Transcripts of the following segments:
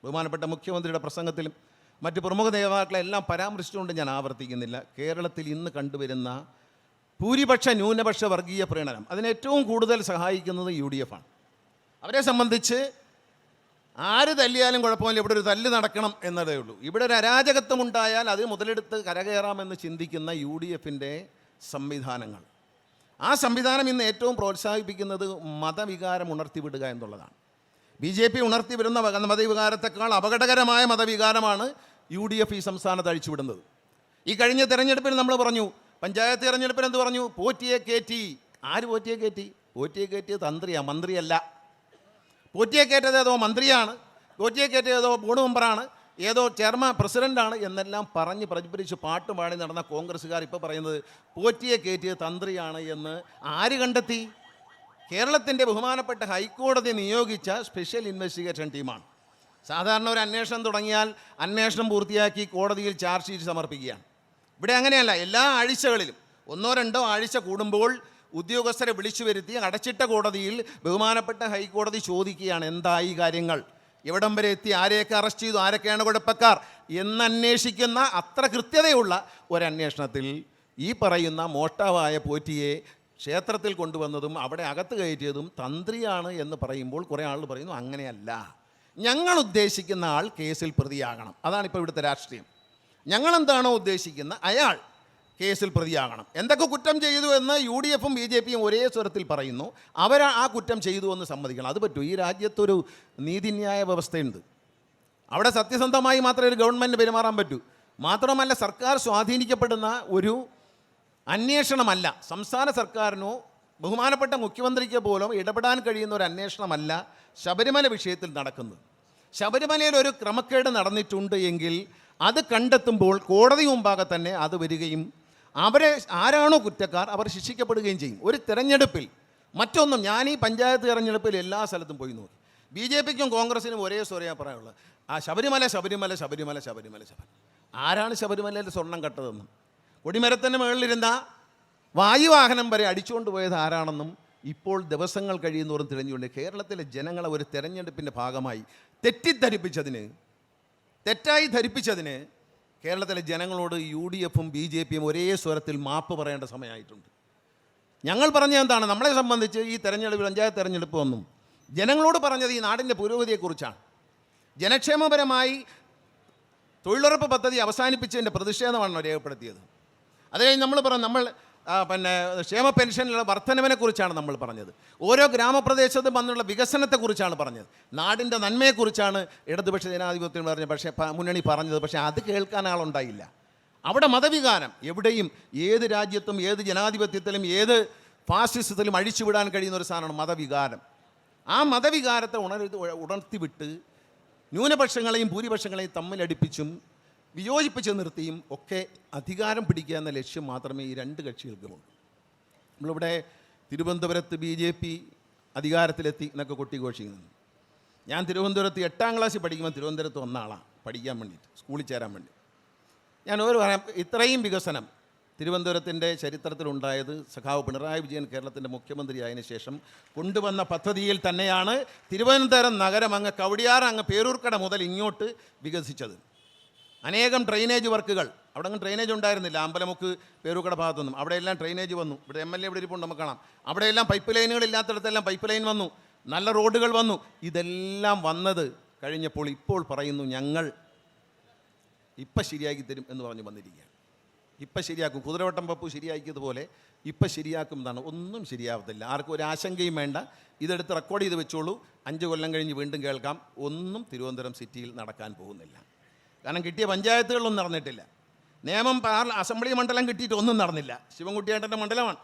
ബഹുമാനപ്പെട്ട മുഖ്യമന്ത്രിയുടെ പ്രസംഗത്തിലും മറ്റ് പ്രമുഖ നേതാക്കളെല്ലാം പരാമർശിച്ചുകൊണ്ട് ഞാൻ ആവർത്തിക്കുന്നില്ല. കേരളത്തിൽ ഇന്ന് കണ്ടുവരുന്ന ഭൂരിപക്ഷ ന്യൂനപക്ഷ വർഗീയ പ്രീണനം അതിന് ഏറ്റവും കൂടുതൽ സഹായിക്കുന്നത് UDF ആണ്. അവരെ സംബന്ധിച്ച് ആര് തല്ലിയാലും കുഴപ്പമില്ല, ഇവിടെ ഒരു തല്ല് നടക്കണം എന്നതേ ഉള്ളൂ. ഇവിടെ ഒരു അരാജകത്വം ഉണ്ടായാൽ അത് മുതലെടുത്ത് കരകയറാമെന്ന് ചിന്തിക്കുന്ന UDFൻ്റെ സംവിധാനങ്ങൾ, ആ സംവിധാനം ഇന്ന് ഏറ്റവും പ്രോത്സാഹിപ്പിക്കുന്നത് മതവികാരം ഉണർത്തിവിടുക എന്നുള്ളതാണ്. BJP ഉണർത്തിവരുന്ന മതവികാരത്തെക്കാൾ അപകടകരമായ മതവികാരമാണ് UDF ഈ സംസ്ഥാനത്ത് അഴിച്ചുവിടുന്നത്. ഈ കഴിഞ്ഞ തെരഞ്ഞെടുപ്പിൽ നമ്മൾ പറഞ്ഞു, പഞ്ചായത്ത് തെരഞ്ഞെടുപ്പിൽ എന്ത് പറഞ്ഞു? പോറ്റിയെ കയറ്റി. ആര് പോറ്റിയെ കയറ്റി? പോറ്റിയെ കയറ്റിയത് തന്ത്രിയാണ്, മന്ത്രിയല്ല. പോറ്റിയെ കയറ്റത് ഏതോ മന്ത്രിയാണ്, പോറ്റിയെ കയറ്റിയത് ഏതോ ബോർഡ് മെമ്പറാണ്, ഏതോ ചെയർമാൻ പ്രസിഡൻ്റാണ് എന്നെല്ലാം പറഞ്ഞ് പ്രചരിപ്പിച്ച് പാട്ട് പാടി നടന്ന കോൺഗ്രസ്സുകാർ ഇപ്പോൾ പറയുന്നത് പോറ്റിയെ കയറ്റിയത് തന്ത്രിയാണ് എന്ന് ആര് കണ്ടെത്തി? കേരളത്തിൻ്റെ ബഹുമാനപ്പെട്ട ഹൈക്കോടതി നിയോഗിച്ച സ്പെഷ്യൽ ഇൻവെസ്റ്റിഗേഷൻ ടീമാണ്. സാധാരണ ഒരു അന്വേഷണം തുടങ്ങിയാൽ അന്വേഷണം പൂർത്തിയാക്കി കോടതിയിൽ ചാർജ് ഷീറ്റ് സമർപ്പിക്കുകയാണ്. ഇവിടെ അങ്ങനെയല്ല. എല്ലാ ആഴ്ചകളിലും 1-2 ആഴ്ച കൂടുമ്പോൾ ഉദ്യോഗസ്ഥരെ വിളിച്ചു വരുത്തി അടച്ചിട്ട കോടതിയിൽ ബഹുമാനപ്പെട്ട ഹൈക്കോടതി ചോദിക്കുകയാണ്, എന്തായി കാര്യങ്ങൾ, എവിടം വരെ എത്തി, ആരെയൊക്കെ അറസ്റ്റ് ചെയ്തു, ആരൊക്കെയാണ് കുഴപ്പക്കാർ എന്നന്വേഷിക്കുന്ന അത്ര കൃത്യതയുള്ള ഒരന്വേഷണത്തിൽ ഈ പറയുന്ന മോഷ്ടാവായ പോറ്റിയെ ക്ഷേത്രത്തിൽ കൊണ്ടുവന്നതും അവിടെ അകത്ത് കയറ്റിയതും തന്ത്രിയാണ് എന്ന് പറയുമ്പോൾ കുറേ ആൾ പറയുന്നു അങ്ങനെയല്ല, ഞങ്ങൾ ഉദ്ദേശിക്കുന്ന ആൾ കേസിൽ പ്രതിയാകണം. അതാണിപ്പോൾ ഇവിടുത്തെ രാഷ്ട്രീയം. ഞങ്ങളെന്താണോ ഉദ്ദേശിക്കുന്ന അയാൾ കേസിൽ പ്രതിയാകണം. എന്തൊക്കെ കുറ്റം ചെയ്തു എന്ന് UDFും BJPയും ഒരേ സ്വരത്തിൽ പറയുന്നു. അവർ ആ കുറ്റം ചെയ്തു എന്ന് സമ്മതിക്കണം. അത് പറ്റൂ. ഈ രാജ്യത്തൊരു നീതിന്യായ വ്യവസ്ഥയുണ്ട്. അവിടെ സത്യസന്ധമായി മാത്രമേ ഒരു ഗവൺമെൻറ് പെരുമാറാൻ പറ്റൂ. മാത്രമല്ല, സർക്കാർ സ്വാധീനിക്കപ്പെടുന്ന ഒരു അന്വേഷണമല്ല, സംസ്ഥാന സർക്കാരിനോ ബഹുമാനപ്പെട്ട മുഖ്യമന്ത്രിക്ക് പോലും ഇടപെടാൻ കഴിയുന്ന ഒരു അന്വേഷണമല്ല ശബരിമല വിഷയത്തിൽ നടക്കുന്നത്. ശബരിമലയിൽ ഒരു ക്രമക്കേട് നടന്നിട്ടുണ്ട് എങ്കിൽ അത് കണ്ടെത്തുമ്പോൾ കോടതി മുമ്പാകെ തന്നെ അത് വരികയും അവരെ ആരാണോ കുറ്റക്കാർ അവർ ശിക്ഷിക്കപ്പെടുകയും ചെയ്യും. ഒരു തെരഞ്ഞെടുപ്പിൽ മറ്റൊന്നും, ഞാൻ ഈ പഞ്ചായത്ത് തെരഞ്ഞെടുപ്പിൽ എല്ലാ സ്ഥലത്തും പോയി നോക്കി. BJPക്കും കോൺഗ്രസിനും ഒരേ സ്വരം പറയാനുള്ളത് ആ ശബരിമല ശബരിമല ശബരിമല ശബരിമല ശബരിമല. ആരാണ് ശബരിമലയിൽ സ്വർണം കട്ടതെന്നും കൊടിമരത്തിൻ്റെ മുകളിലിരുന്ന വായുവാഹനം വരെ അടിച്ചുകൊണ്ട് പോയത് ആരാണെന്നും ഇപ്പോൾ ദിവസങ്ങൾ കഴിയുന്നവരും തിരഞ്ഞുകൊണ്ട് കേരളത്തിലെ ജനങ്ങളെ ഒരു തെരഞ്ഞെടുപ്പിൻ്റെ ഭാഗമായി തെറ്റായി ധരിപ്പിച്ചതിന് കേരളത്തിലെ ജനങ്ങളോട് UDFും BJPയും ഒരേ സ്വരത്തിൽ മാപ്പ് പറയേണ്ട സമയമായിട്ടുണ്ട്. ഞങ്ങൾ പറഞ്ഞത് എന്താണ്? നമ്മളെ സംബന്ധിച്ച് ഈ തെരഞ്ഞെടുപ്പ്, പഞ്ചായത്ത് തെരഞ്ഞെടുപ്പ് വന്നു ജനങ്ങളോട് പറഞ്ഞത് ഈ നാടിൻ്റെ പുരോഗതിയെക്കുറിച്ചാണ്. ജനക്ഷേമപരമായി തൊഴിലുറപ്പ് പദ്ധതി അവസാനിപ്പിച്ചതിൻ്റെ പ്രതിഷേധമാണ് രേഖപ്പെടുത്തിയത്. അത് കഴിഞ്ഞ് നമ്മൾ ക്ഷേമ പെൻഷനിലുള്ള വർധനവിനെക്കുറിച്ചാണ് നമ്മൾ പറഞ്ഞത്. ഓരോ ഗ്രാമപ്രദേശത്തും വന്നുള്ള വികസനത്തെക്കുറിച്ചാണ് പറഞ്ഞത്. നാടിൻ്റെ നന്മയെക്കുറിച്ചാണ് ഇടതുപക്ഷ ജനാധിപത്യം പറഞ്ഞത്. പക്ഷേ മുന്നണി പറഞ്ഞത്, പക്ഷേ അത് കേൾക്കാൻ ആളുണ്ടായില്ല. അവിടെ മതവികാരം എവിടെയും, ഏത് രാജ്യത്തും, ഏത് ജനാധിപത്യത്തിലും, ഏത് ഫാസിസത്തിലും അഴിച്ചുവിടാൻ കഴിയുന്ന ഒരു സാധനമാണ് മതവികാരം. ആ മതവികാരത്തെ ഉണർത്തിവിട്ട് ന്യൂനപക്ഷങ്ങളെയും ഭൂരിപക്ഷങ്ങളെയും തമ്മിലടിപ്പിച്ചും വിയോജിപ്പിച്ച് നിർത്തിയും ഒക്കെ അധികാരം പിടിക്കുക എന്ന ലക്ഷ്യം മാത്രമേ ഈ രണ്ട് കക്ഷികൾക്കുമുള്ളൂ. നമ്മളിവിടെ തിരുവനന്തപുരത്ത് BJP അധികാരത്തിലെത്തി എന്നൊക്കെ കൊട്ടിഘോഷിക്കുന്നു. ഞാൻ തിരുവനന്തപുരത്ത് 8ാം ക്ലാസ്സിൽ പഠിക്കുമ്പോൾ തിരുവനന്തപുരത്ത് വന്ന ആളാണ്, പഠിക്കാൻ വേണ്ടിയിട്ട്, സ്കൂളിൽ ചേരാൻ വേണ്ടി. ഞാൻ പറയാം, ഇത്രയും വികസനം തിരുവനന്തപുരത്തിൻ്റെ ചരിത്രത്തിലുണ്ടായത് സഖാവ് പിണറായി വിജയൻ കേരളത്തിൻ്റെ മുഖ്യമന്ത്രിയായതിനു ശേഷം കൊണ്ടുവന്ന പദ്ധതിയിൽ തന്നെയാണ് തിരുവനന്തപുരം നഗരം അങ്ങ് കവടിയാർ അങ്ങ് പേരൂർക്കട മുതൽ ഇങ്ങോട്ട് വികസിച്ചത്. അനേകം ഡ്രെയിനേജ് വർക്കുകൾ, അവിടെ അങ്ങ് ഡ്രെയിനേജ് ഉണ്ടായിരുന്നില്ല, അമ്പലമുക്ക് പേരൂർക്കട ഭാഗത്തൊന്നും. അവിടെയെല്ലാം ഡ്രെയിനേജ് വന്നു. ഇവിടെ MLA ഇവിടെ ഇരിപ്പുണ്ട്, നമുക്ക് കാണാം. അവിടെയെല്ലാം പൈപ്പ് ലൈനുകളില്ലാത്തടത്തെല്ലാം പൈപ്പ് ലൈൻ വന്നു, നല്ല റോഡുകൾ വന്നു. ഇതെല്ലാം വന്നത് കഴിഞ്ഞപ്പോൾ ഇപ്പോൾ പറയുന്നു ഞങ്ങൾ ഇപ്പം ശരിയാക്കി തരും എന്ന് പറഞ്ഞു വന്നിരിക്കുകയാണ്. ഇപ്പം ശരിയാക്കും, കുതിരവട്ടം പപ്പു ശരിയാക്കിയതുപോലെ ഇപ്പം ശരിയാക്കും എന്നാണ്. ഒന്നും ശരിയാവത്തില്ല, ആർക്കും ഒരു ആശങ്കയും വേണ്ട. ഇതെടുത്ത് റെക്കോർഡ് ചെയ്ത് വെച്ചോളൂ, 5 കൊല്ലം കഴിഞ്ഞ് വീണ്ടും കേൾക്കാം. ഒന്നും തിരുവനന്തപുരം സിറ്റിയിൽ നടക്കാൻ പോകുന്നില്ല. കാരണം കിട്ടിയ പഞ്ചായത്തുകളിലൊന്നും നടന്നിട്ടില്ല. നിയമം അസംബ്ലി മണ്ഡലം കിട്ടിയിട്ട് ഒന്നും നടന്നില്ല. ശിവൻകുട്ടിയേട്ടൻ്റെ മണ്ഡലമാണ്,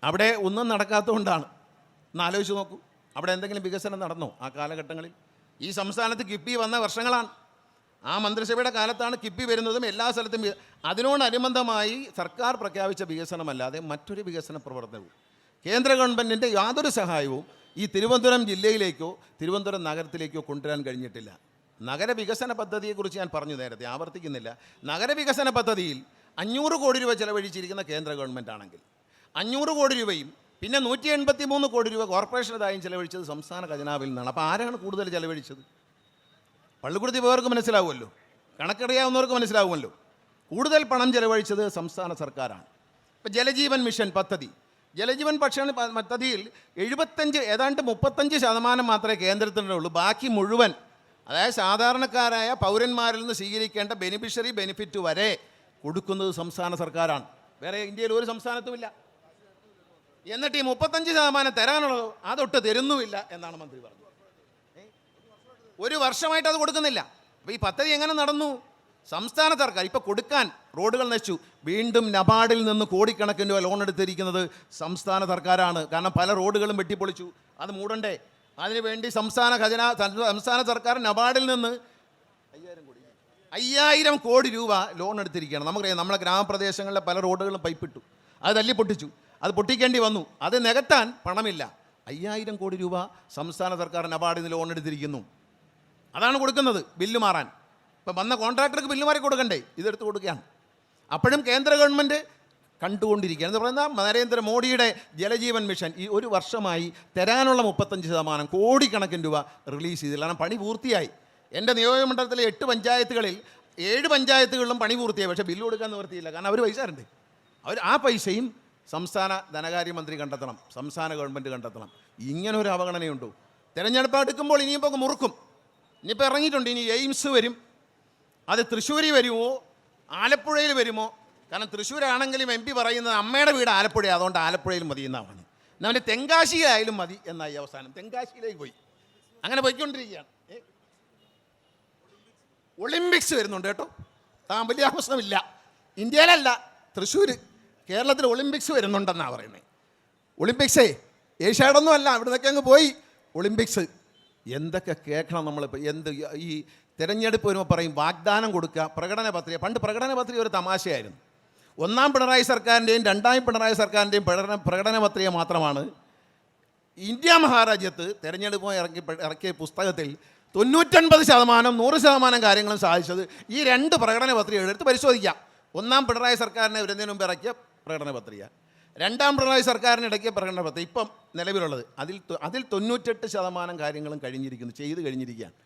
അവിടെ ഒന്നും നടക്കാത്തതുകൊണ്ടാണ്. ഒന്ന് ആലോചിച്ച് നോക്കൂ, അവിടെ എന്തെങ്കിലും വികസനം നടന്നോ ആ കാലഘട്ടങ്ങളിൽ? ഈ സംസ്ഥാനത്ത് കിഫ്ബി വന്ന വർഷങ്ങളാണ്. ആ മന്ത്രിസഭയുടെ കാലത്താണ് കിഫ്ബി വരുന്നതും എല്ലാ സ്ഥലത്തും. അതിനോടനുബന്ധമായി സർക്കാർ പ്രഖ്യാപിച്ച വികസനമല്ലാതെ മറ്റൊരു വികസന പ്രവർത്തനവും കേന്ദ്ര ഗവൺമെൻറ്റിൻ്റെ യാതൊരു സഹായവും ഈ തിരുവനന്തപുരം ജില്ലയിലേക്കോ തിരുവനന്തപുരം നഗരത്തിലേക്കോ കൊണ്ടുവരാൻ കഴിഞ്ഞിട്ടില്ല. നഗരവികസന പദ്ധതിയെക്കുറിച്ച് ഞാൻ പറഞ്ഞു, നേരത്തെ ആവർത്തിക്കുന്നില്ല. നഗരവികസന പദ്ധതിയിൽ 500 കോടി രൂപ ചെലവഴിച്ചിരിക്കുന്ന കേന്ദ്ര ഗവൺമെൻറ് ആണെങ്കിൽ 500 കോടി രൂപയും പിന്നെ 183 കോടി രൂപ കോർപ്പറേഷനതായും ചെലവഴിച്ചത് സംസ്ഥാന ഖജനാവിൽ നിന്നാണ്. അപ്പോൾ ആരാണ് കൂടുതൽ ചെലവഴിച്ചത്? പള്ളിക്കൂടത്തിൽ പോയവർക്ക് മനസ്സിലാവുമല്ലോ, കണക്കറിയാവുന്നവർക്ക് മനസ്സിലാവുമല്ലോ. കൂടുതൽ പണം ചെലവഴിച്ചത് സംസ്ഥാന സർക്കാരാണ്. ഇപ്പോൾ ജലജീവൻ മിഷൻ പദ്ധതി, ജലജീവൻ പദ്ധതിയിൽ ഏതാണ്ട് 35% മാത്രമേ കേന്ദ്രത്തിനുള്ളൂ. ബാക്കി മുഴുവൻ, അതായത് സാധാരണക്കാരായ പൗരന്മാരിൽ നിന്ന് സ്വീകരിക്കേണ്ട ബെനിഫിറ്റ് വരെ കൊടുക്കുന്നത് സംസ്ഥാന സർക്കാരാണ്. വേറെ ഇന്ത്യയിൽ ഒരു സംസ്ഥാനത്തുമില്ല. എന്നിട്ട് ഈ 35% തരാനുള്ളതോ അതൊട്ട് തരുന്നുമില്ല എന്നാണ് മന്ത്രി പറഞ്ഞത്. ഒരു വർഷമായിട്ട് അത് കൊടുക്കുന്നില്ല. അപ്പോൾ ഈ പദ്ധതി എങ്ങനെ നടന്നു? സംസ്ഥാന സർക്കാർ ഇപ്പോൾ കൊടുക്കാൻ റോഡുകൾ നശിച്ചു. വീണ്ടും നബാർഡിൽ നിന്ന് കോടിക്കണക്കിന് രൂപ ലോൺ എടുത്തിരിക്കുന്നത് സംസ്ഥാന സർക്കാരാണ്. കാരണം പല റോഡുകളും വെട്ടിപ്പൊളിച്ചു, അത് മൂടണ്ടേ? അതിനുവേണ്ടി സംസ്ഥാന സർക്കാർ നബാർഡിൽ നിന്ന് 5000 കോടി രൂപ ലോൺ എടുത്തിരിക്കുകയാണ്. നമുക്കറിയാം, നമ്മുടെ ഗ്രാമപ്രദേശങ്ങളിലെ പല റോഡുകളും പൈപ്പിട്ടു, അത് തല്ലി പൊട്ടിച്ചു, അത് പൊട്ടിക്കേണ്ടി വന്നു. അത് നികത്താൻ പണമില്ല. 5000 കോടി രൂപ സംസ്ഥാന സർക്കാർ നബാർഡിൽ നിന്ന് ലോൺ എടുത്തിരിക്കുന്നു. അതാണ് കൊടുക്കുന്നത് ബില്ല് മാറാൻ. ഇപ്പം വന്ന കോൺട്രാക്ടർക്ക് ബില്ല് മാറി കൊടുക്കണ്ടേ? ഇതെടുത്ത് കൊടുക്കുകയാണ്. അപ്പോഴും കേന്ദ്ര ഗവൺമെൻറ് കണ്ടുകൊണ്ടിരിക്കുകയാണ്. എന്ന് പറയുന്നത് നരേന്ദ്രമോദിയുടെ ജലജീവൻ മിഷൻ ഈ ഒരു വർഷമായി തരാനുള്ള 35% കോടിക്കണക്കിന് രൂപ റിലീസ് ചെയ്തില്ല. കാരണം പണി പൂർത്തിയായി. എൻ്റെ നിയോജകമണ്ഡലത്തിലെ 8 പഞ്ചായത്തുകളിൽ 7 പഞ്ചായത്തുകളിലും പണി പൂർത്തിയായി. പക്ഷേ ബില്ല് കൊടുക്കാൻ നിവർത്തിയില്ല. കാരണം അവർ പൈസ തരണ്ടേ? ആ പൈസയും സംസ്ഥാന ധനകാര്യമന്ത്രി കണ്ടെത്തണം, സംസ്ഥാന ഗവൺമെൻറ് കണ്ടെത്തണം. ഇങ്ങനൊരു അവഗണനയുണ്ടോ? തിരഞ്ഞെടുപ്പ് എടുക്കുമ്പോൾ ഇനിയിപ്പോൾ മുറുക്കും. ഇനിയിപ്പോൾ ഇറങ്ങിയിട്ടുണ്ട്, ഇനി എയിംസ് വരും. അത് തൃശ്ശൂരിൽ വരുമോ ആലപ്പുഴയിൽ വരുമോ? കാരണം തൃശ്ശൂരാണെങ്കിലും MP പറയുന്നത് അമ്മയുടെ വീട് ആലപ്പുഴ, അതുകൊണ്ട് ആലപ്പുഴയിൽ മതി എന്നാണ്. എന്നാൽ തെങ്കാശിയിലായാലും മതി എന്നായി. അവസാനം തെങ്കാശിയിലേക്ക് പോയി. അങ്ങനെ പോയിക്കൊണ്ടിരിക്കുകയാണ്. ഒളിമ്പിക്സ് വരുന്നുണ്ട് കേട്ടോ, താൻ വലിയ പ്രശ്നമില്ല. ഇന്ത്യയിലല്ല, തൃശ്ശൂർ, കേരളത്തിൽ ഒളിമ്പിക്സ് വരുന്നുണ്ടെന്നാണ് പറയുന്നത്. ഒളിമ്പിക്സേ ഏഷ്യാഡൊന്നും അല്ല, ഇവിടെ നിന്നൊക്കെ അങ്ങ് പോയി ഒളിമ്പിക്സ്. എന്തൊക്കെ കേൾക്കണം നമ്മളിപ്പോൾ. ഈ തിരഞ്ഞെടുപ്പ് വരുമ്പോൾ പറയും വാഗ്ദാനം കൊടുക്കുക, പ്രകടന പത്രിക. പണ്ട് പ്രകടന പത്രിക ഒരു തമാശയായിരുന്നു. 1-ാം പിണറായി സർക്കാരിൻ്റെയും 2-ാം പിണറായി സർക്കാരിൻ്റെയും പ്രകടന പത്രിക മാത്രമാണ് ഇന്ത്യ മഹാരാജ്യത്ത് തിരഞ്ഞെടുപ്പ് ഇറക്കിയ പുസ്തകത്തിൽ 99% 100% കാര്യങ്ങളും സാധിച്ചത്. ഈ 2 പ്രകടന പത്രിക എടുത്ത് പരിശോധിക്കാം. 1-ാം പിണറായി സർക്കാരിനെ വരുന്നതിന് മുമ്പ് ഇറക്കിയ പ്രകടന പത്രിക, 2-ാം പിണറായി സർക്കാരിന് ഇടയ്ക്കിയ പ്രകടന പത്രിക, ഇപ്പം നിലവിലുള്ളത്. അതിൽ 98% കാര്യങ്ങളും ചെയ്ത് കഴിഞ്ഞിരിക്കുകയാണ്.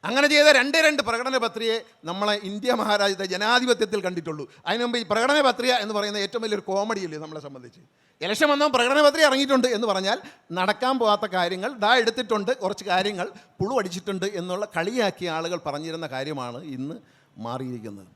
അങ്ങനെ ചെയ്ത 2 പ്രകടന പത്രികയെ നമ്മളെ ഇന്ത്യ മഹാരാജ്യത്തെ ജനാധിപത്യത്തിൽ കണ്ടിട്ടുള്ളൂ. അതിനു മുമ്പ് ഈ പ്രകടന പത്രിക എന്ന് പറയുന്ന ഏറ്റവും വലിയൊരു കോമഡിയല്ലേ നമ്മളെ സംബന്ധിച്ച്. ഇലക്ഷൻ വന്നാൽ പ്രകടന പത്രിക ഇറങ്ങിയിട്ടുണ്ട് എന്ന് പറഞ്ഞാൽ നടക്കാൻ പോകാത്ത കാര്യങ്ങൾ എടുത്തിട്ടുണ്ട്, കുറച്ച് കാര്യങ്ങൾ പുളു അടിച്ചിട്ടുണ്ട് എന്നുള്ള കളിയാക്കിയ ആളുകൾ പറഞ്ഞിരുന്ന കാര്യമാണ് ഇന്ന് മാറിയിരിക്കുന്നത്.